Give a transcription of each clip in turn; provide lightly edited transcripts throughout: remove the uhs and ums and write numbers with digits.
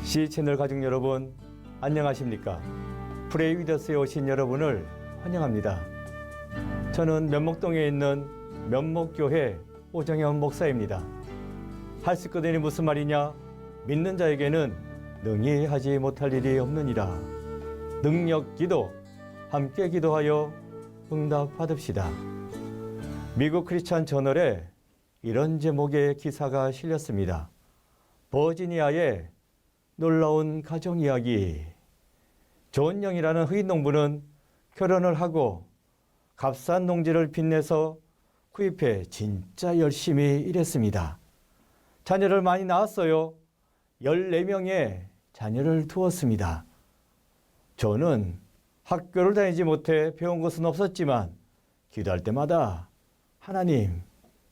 C채널 가족 여러분, 안녕하십니까? 프레이 위더스에 오신 여러분을 환영합니다. 저는 면목동에 있는 면목교회 오정현 목사입니다. 할 수 있거든이 무슨 말이냐? 믿는 자에게는 능히 하지 못할 일이 없느니라. 능력 기도, 함께 기도하여 응답 받읍시다. 미국 크리스찬 저널에 이런 제목의 기사가 실렸습니다. 버지니아의 놀라운 가정 이야기. 존 영이라는 흑인 농부는 결혼을 하고 값싼 농지를 빚내서 구입해 진짜 열심히 일했습니다. 자녀를 많이 낳았어요. 14명의 자녀를 두었습니다. 존은 학교를 다니지 못해 배운 것은 없었지만 기도할 때마다 하나님,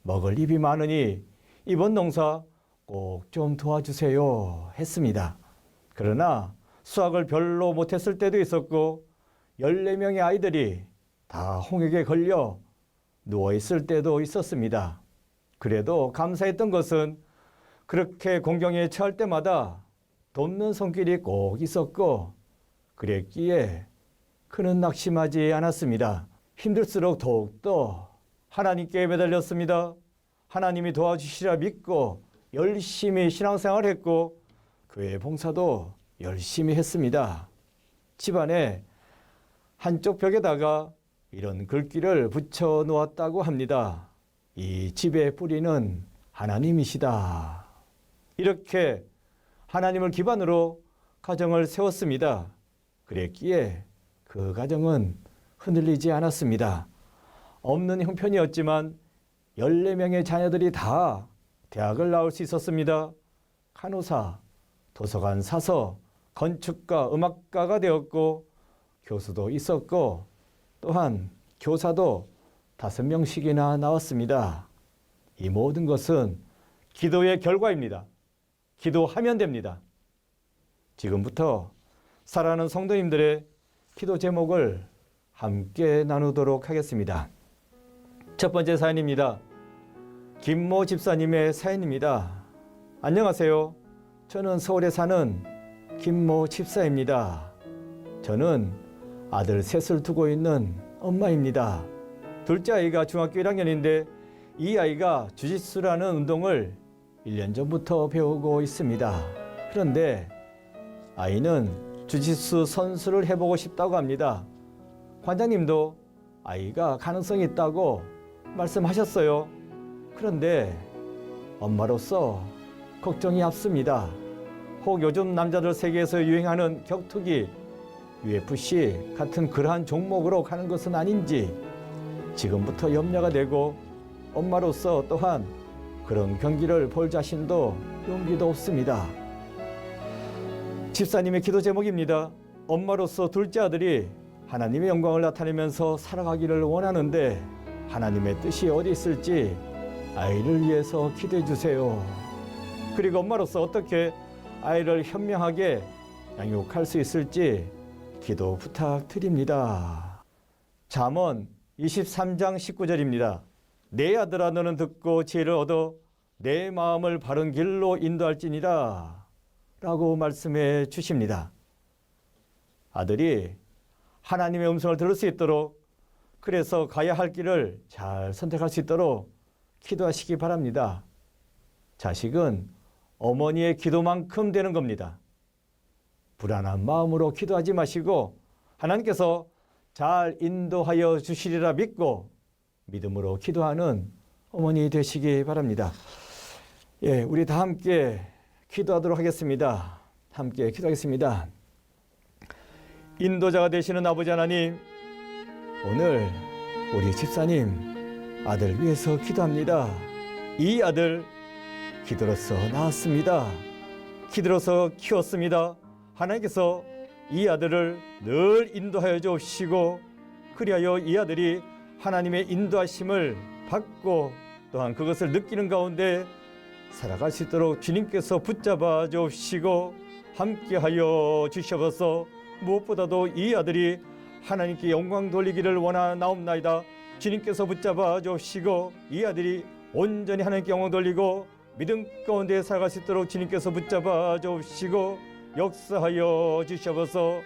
먹을 입이 많으니 이번 농사 꼭 좀 도와주세요 했습니다. 그러나 수학을 별로 못했을 때도 있었고 14명의 아이들이 다 홍역에 걸려 누워있을 때도 있었습니다. 그래도 감사했던 것은 그렇게 공경에 처할 때마다 돕는 손길이 꼭 있었고 그랬기에 그는 낙심하지 않았습니다. 힘들수록 더욱더 하나님께 매달렸습니다. 하나님이 도와주시리라 믿고 열심히 신앙생활을 했고 교회 봉사도 열심히 했습니다. 집안에 한쪽 벽에다가 이런 글귀를 붙여 놓았다고 합니다. 이 집의 뿌리는 하나님이시다. 이렇게 하나님을 기반으로 가정을 세웠습니다. 그랬기에 그 가정은 흔들리지 않았습니다. 없는 형편이었지만 14명의 자녀들이 다 대학을 나올 수 있었습니다. 간호사, 도서관 사서, 건축가, 음악가가 되었고 교수도 있었고 또한 교사도 5명씩이나 나왔습니다. 이 모든 것은 기도의 결과입니다. 기도하면 됩니다. 지금부터 사랑하는 성도님들의 기도 제목을 함께 나누도록 하겠습니다. 첫 번째 사연입니다. 김모 집사님의 사연입니다. 안녕하세요. 저는 서울에 사는 김모 집사입니다. 저는 아들 셋을 두고 있는 엄마입니다. 둘째 아이가 중학교 1학년인데 이 아이가 주짓수라는 운동을 1년 전부터 배우고 있습니다. 그런데 아이는 주짓수 선수를 해보고 싶다고 합니다. 관장님도 아이가 가능성이 있다고 말씀하셨어요. 그런데 엄마로서 걱정이 앞섭니다. 혹 요즘 남자들 세계에서 유행하는 격투기, UFC 같은 그러한 종목으로 가는 것은 아닌지 지금부터 염려가 되고 엄마로서 또한 그런 경기를 볼 자신도 용기도 없습니다. 집사님의 기도 제목입니다. 엄마로서 둘째 아들이 하나님의 영광을 나타내면서 살아가기를 원하는데 하나님의 뜻이 어디 있을지 아이를 위해서 기도해 주세요. 그리고 엄마로서 어떻게 아이를 현명하게 양육할 수 있을지 기도 부탁드립니다. 잠언 23장 19절입니다. 내 아들아 너는 듣고 지혜를 얻어 내 마음을 바른 길로 인도할지니라 라고 말씀해 주십니다. 아들이 하나님의 음성을 들을 수 있도록 그래서 가야 할 길을 잘 선택할 수 있도록 기도하시기 바랍니다. 자식은 어머니의 기도만큼 되는 겁니다. 불안한 마음으로 기도하지 마시고 하나님께서 잘 인도하여 주시리라 믿고 믿음으로 기도하는 어머니 되시기 바랍니다. 예, 우리 다 함께 기도하도록 하겠습니다. 함께 기도하겠습니다. 인도자가 되시는 아버지 하나님, 오늘 우리 집사님 아들 위해서 기도합니다. 이 아들 기도로서 낳았습니다. 기도로서 키웠습니다. 하나님께서 이 아들을 늘 인도하여 주시고 그리하여 이 아들이 하나님의 인도하심을 받고 또한 그것을 느끼는 가운데 살아갈 수 있도록 주님께서 붙잡아 주시고 함께하여 주시옵소서. 무엇보다도 이 아들이 하나님께 영광 돌리기를 원하나옵나이다. 주님께서 붙잡아 주시고 이 아들이 온전히 하나님께 영광 돌리고 믿음 가운데 살아갈 수 있도록 주님께서 붙잡아 주시고 역사하여 주시옵소서.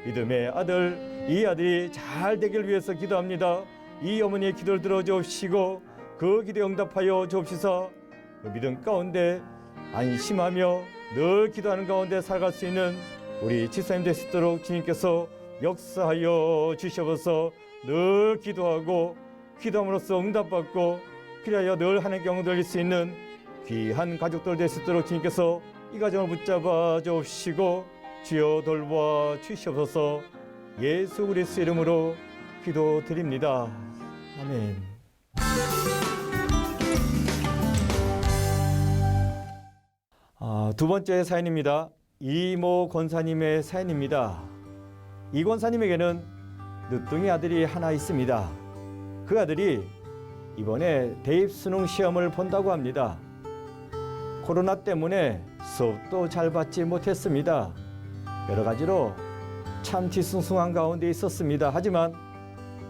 믿음의 아들, 이 아들이 잘 되길 위해서 기도합니다. 이 어머니의 기도를 들어주옵시고 그 기도에 응답하여 주옵시사 그 믿음 가운데 안심하며 늘 기도하는 가운데 살아갈 수 있는 우리 지사님 될 수 있도록 주님께서 역사하여 주시옵소서. 늘 기도하고 기도함으로써 응답받고 필요하여 늘 하나님께 영광 돌릴 수 있는 귀한 가족들 될 수 있도록 주님께서 이 가정을 붙잡아 주옵시고 주여 돌봐 주시옵소서. 예수 그리스도 이름으로 기도드립니다. 아멘. 두 번째 사연입니다. 이모 권사님의 사연입니다. 이 권사님에게는 늦둥이 아들이 하나 있습니다. 그 아들이 이번에 대입수능 시험을 본다고 합니다. 코로나 때문에 수업도 잘 받지 못했습니다. 여러 가지로 참 뒤숭숭한 가운데 있었습니다. 하지만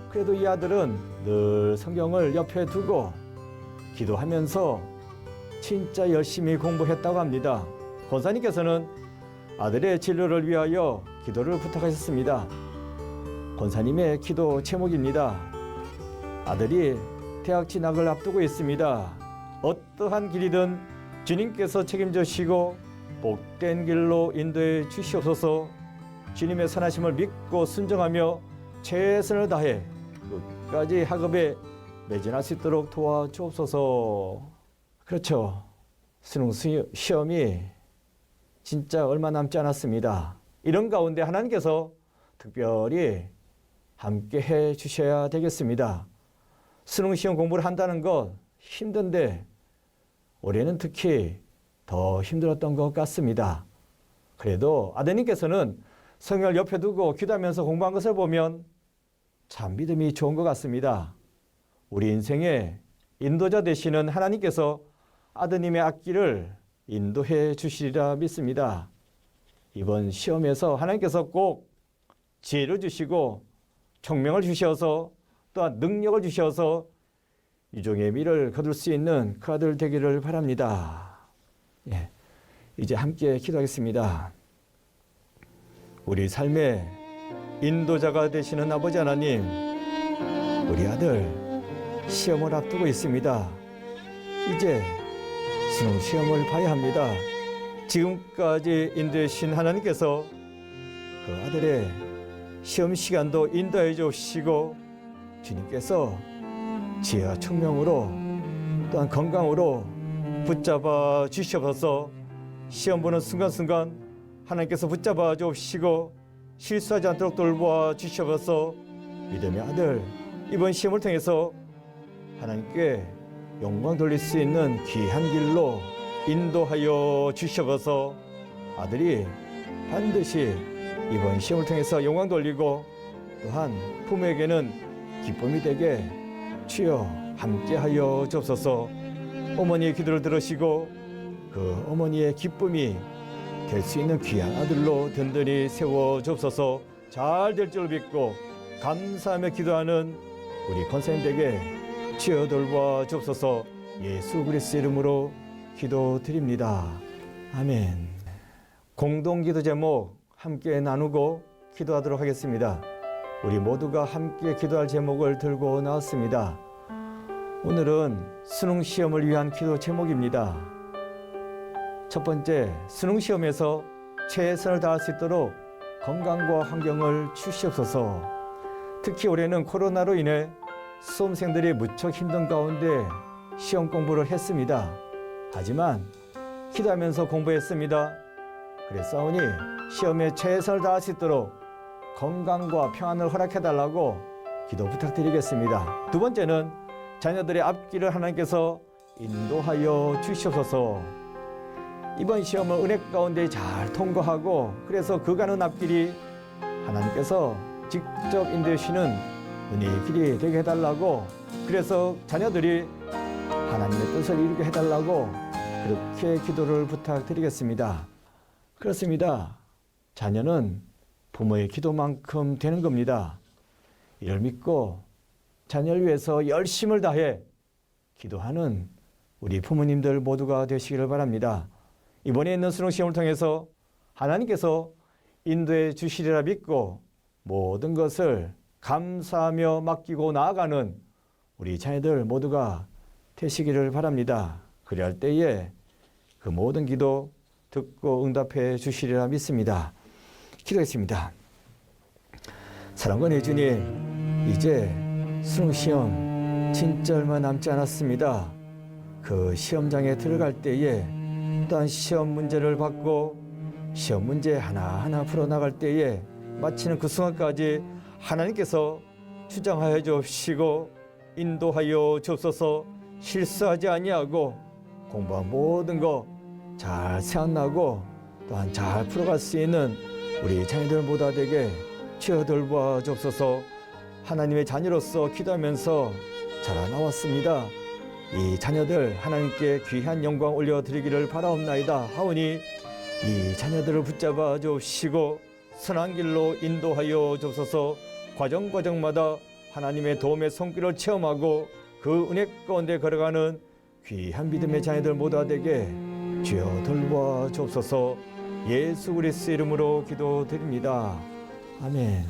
그래도 이 아들은 늘 성경을 옆에 두고 기도하면서 진짜 열심히 공부했다고 합니다. 권사님께서는 아들의 진로를 위하여 기도를 부탁하셨습니다. 권사님의 기도 제목입니다. 아들이 대학 진학을 앞두고 있습니다. 어떠한 길이든 주님께서 책임져 주시고 복된 길로 인도해 주시옵소서. 주님의 선하심을 믿고 순종하며 최선을 다해 끝까지 학업에 매진할 수 있도록 도와주옵소서. 그렇죠. 수능 시험이 진짜 얼마 남지 않았습니다. 이런 가운데 하나님께서 특별히 함께 해 주셔야 되겠습니다. 수능 시험 공부를 한다는 것 힘든데 올해는 특히 더 힘들었던 것 같습니다. 그래도 아드님께서는 성경을 옆에 두고 기도하면서 공부한 것을 보면 참 믿음이 좋은 것 같습니다. 우리 인생의 인도자 되시는 하나님께서 아드님의 앞길을 인도해 주시리라 믿습니다. 이번 시험에서 하나님께서 꼭 지혜를 주시고 총명을 주셔서 또한 능력을 주셔서 유종의 미를 거둘 수 있는 그 아들 되기를 바랍니다. 예, 이제 함께 기도하겠습니다. 우리 삶의 인도자가 되시는 아버지 하나님, 우리 아들 시험을 앞두고 있습니다. 이제 수능 시험을 봐야 합니다. 지금까지 인도해 주신 하나님께서 그 아들의 시험 시간도 인도해 주시고 주님께서 지혜와 총명으로 또한 건강으로 붙잡아 주시옵소서. 시험 보는 순간순간 하나님께서 붙잡아 주시고 실수하지 않도록 돌보아 주시옵소서. 믿음의 아들 이번 시험을 통해서 하나님께 영광 돌릴 수 있는 귀한 길로 인도하여 주시옵소서. 아들이 반드시 이번 시험을 통해서 영광 돌리고 또한 부모에게는 기쁨이 되게 주여 함께하여 주옵소서. 어머니의 기도를 들으시고 그 어머니의 기쁨이 될 수 있는 귀한 아들로 든든히 세워 주옵소서. 잘 될 줄 믿고 감사하며 기도하는 우리 권사님에게 주여 돌봐 주옵소서. 예수 그리스도 이름으로 기도드립니다. 아멘. 공동기도 제목 함께 나누고 기도하도록 하겠습니다. 우리 모두가 함께 기도할 제목을 들고 나왔습니다. 오늘은 수능 시험을 위한 기도 제목입니다. 첫 번째, 수능 시험에서 최선을 다할 수 있도록 건강과 환경을 주시옵소서. 특히 올해는 코로나로 인해 수험생들이 무척 힘든 가운데 시험 공부를 했습니다. 하지만 기도하면서 공부했습니다. 그랬사오니 시험에 최선을 다할 수 있도록 건강과 평안을 허락해달라고 기도 부탁드리겠습니다. 두 번째는 자녀들의 앞길을 하나님께서 인도하여 주시옵소서. 이번 시험을 은혜 가운데 잘 통과하고 그래서 그 가는 앞길이 하나님께서 직접 인도해 주시는 은혜의 길이 되게 해달라고, 그래서 자녀들이 하나님의 뜻을 이루게 해달라고 그렇게 기도를 부탁드리겠습니다. 그렇습니다. 자녀는 부모의 기도만큼 되는 겁니다. 이를 믿고 자녀를 위해서 열심을 다해 기도하는 우리 부모님들 모두가 되시기를 바랍니다. 이번에 있는 수능 시험을 통해서 하나님께서 인도해 주시리라 믿고 모든 것을 감사하며 맡기고 나아가는 우리 자녀들 모두가 되시기를 바랍니다. 그리할 때에 그 모든 기도 듣고 응답해 주시리라 믿습니다. 기도했습니다. 사랑하는 주님, 이제 수능시험 진짜 얼마 남지 않았습니다. 그 시험장에 들어갈 때에 또한 시험 문제를 받고 시험 문제 하나하나 풀어나갈 때에 마치는 그 순간까지 하나님께서 주장하여 주옵시고 인도하여 주옵소서. 실수하지 아니하고 공부한 모든 거 잘 생각나고 또한 잘 풀어갈 수 있는 우리 자녀들 모두 되게 주여 돌보아 주옵소서. 하나님의 자녀로서 기도하면서 자라나왔습니다. 이 자녀들 하나님께 귀한 영광 올려드리기를 바라옵나이다 하오니 이 자녀들을 붙잡아 주옵시고 선한 길로 인도하여 주옵소서. 과정마다 하나님의 도움의 손길을 체험하고 그 은혜 가운데 걸어가는 귀한 믿음의 자녀들 모두 되게 주여 돌보아 주옵소서. 예수 그리스도 이름으로 기도드립니다. 아멘.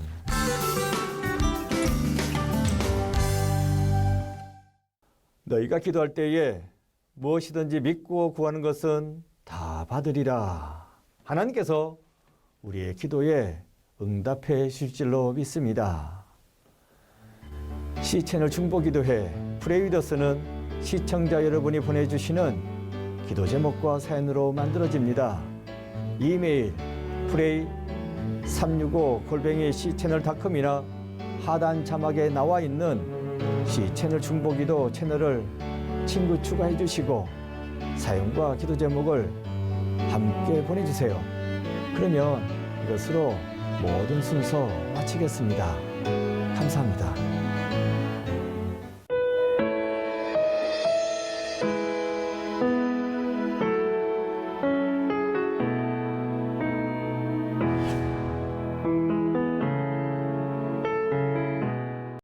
너희가 기도할 때에 무엇이든지 믿고 구하는 것은 다 받으리라. 하나님께서 우리의 기도에 응답해 주실 줄로 믿습니다. C채널 중보기도회 프레이더스는 시청자 여러분이 보내주시는 기도 제목과 사연으로 만들어집니다. 이메일 pray365@cchannel.com이나 하단 자막에 나와 있는 C채널 중보기도 채널을 친구 추가해 주시고 사연과 기도 제목을 함께 보내주세요. 그러면 이것으로 모든 순서 마치겠습니다. 감사합니다.